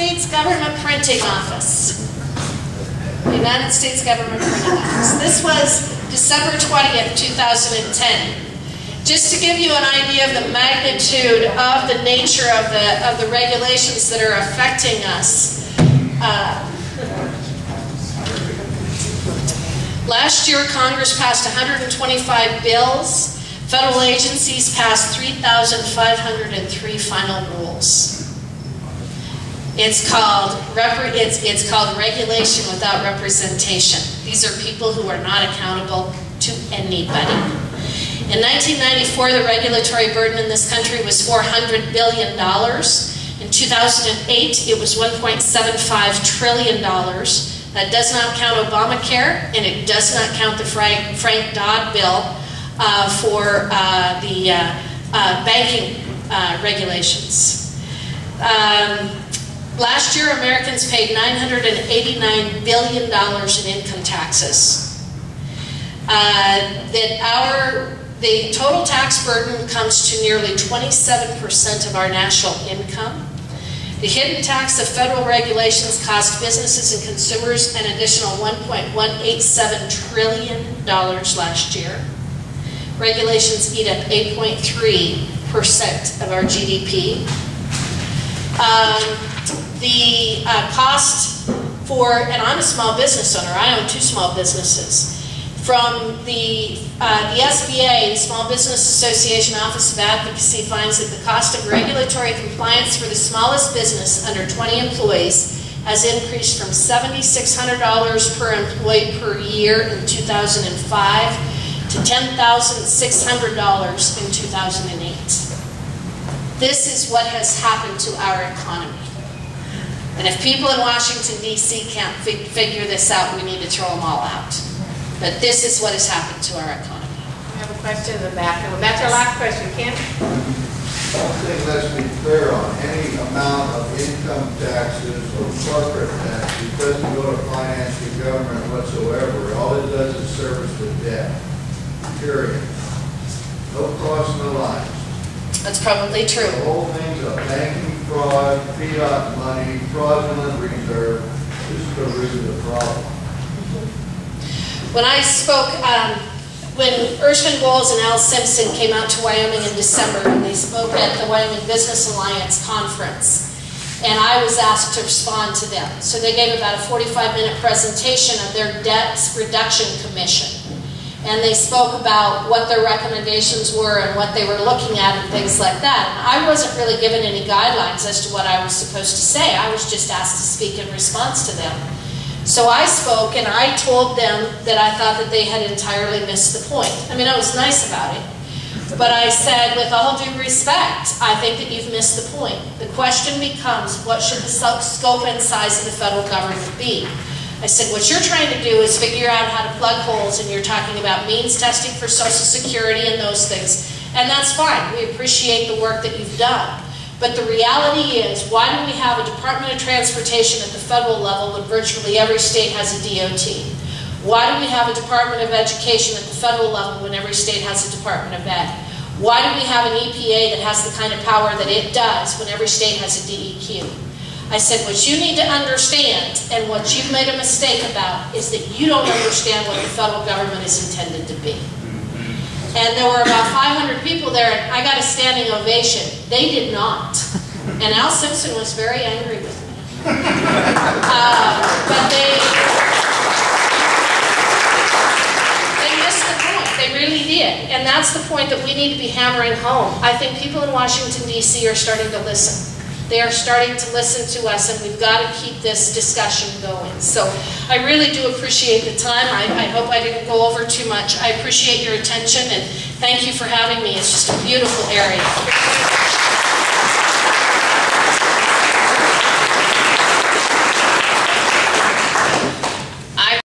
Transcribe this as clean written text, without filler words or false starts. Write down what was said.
States Government Printing Office. United States Government Printing Office. This was December 20th, 2010. Just to give you an idea of the magnitude of the nature of the regulations that are affecting us. Last year, Congress passed 125 bills. Federal agencies passed 3,503 final rules. It's called regulation without representation. These are people who are not accountable to anybody. In 1994, the regulatory burden in this country was $400 billion. In 2008, it was $1.75 trillion. That does not count Obamacare, and it does not count the Frank Dodd bill for the banking regulations. Last year, Americans paid $989 billion in income taxes. The total tax burden comes to nearly 27% of our national income. The hidden tax of federal regulations cost businesses and consumers an additional $1.187 trillion last year. Regulations eat up 8.3% of our GDP. The cost for, and I'm a small business owner, I own 2 small businesses. From the SBA, the Small Business Association Office of Advocacy, finds that the cost of regulatory compliance for the smallest business under 20 employees has increased from $7,600 per employee per year in 2005 to $10,600 in 2008. This is what has happened to our economy. And if people in Washington, D.C. can't figure this out, we need to throw them all out. But this is what has happened to our economy. We have a question in the back. And that's our last question, Ken. One thing, let's be clear on, any amount of income taxes or corporate taxes doesn't go to finance the government whatsoever. All it does is service the debt. Period. No crossing the lines. That's probably true. The whole thing's a banking fraud, fiat money, fraudulent reserve. This is the root of the problem. When I spoke, when Erskine Bowles and Al Simpson came out to Wyoming in December, and they spoke at the Wyoming Business Alliance conference, and I was asked to respond to them. So they gave about a 45-minute presentation of their Debt Reduction Commission. And they spoke about what their recommendations were and what they were looking at and things like that. And I wasn't really given any guidelines as to what I was supposed to say. I was just asked to speak in response to them. So I spoke and I told them that I thought that they had entirely missed the point. I mean, I was nice about it. But I said, with all due respect, I think that you've missed the point. The question becomes, what should the scope and size of the federal government be? I said, what you're trying to do is figure out how to plug holes, and you're talking about means testing for Social Security and those things. And that's fine. We appreciate the work that you've done. But the reality is, why do we have a Department of Transportation at the federal level when virtually every state has a DOT? Why do we have a Department of Education at the federal level when every state has a Department of Ed? Why do we have an EPA that has the kind of power that it does when every state has a DEQ? I said, what you need to understand, and what you've made a mistake about, is that you don't understand what the federal government is intended to be. And there were about 500 people there, and I got a standing ovation. They did not. And Al Simpson was very angry with me. But they missed the point. They really did. And that's the point that we need to be hammering home. I think people in Washington, D.C. are starting to listen. They are starting to listen to us, and we've got to keep this discussion going. So I really do appreciate the time. I hope I didn't go over too much. I appreciate your attention, and thank you for having me. It's just a beautiful area.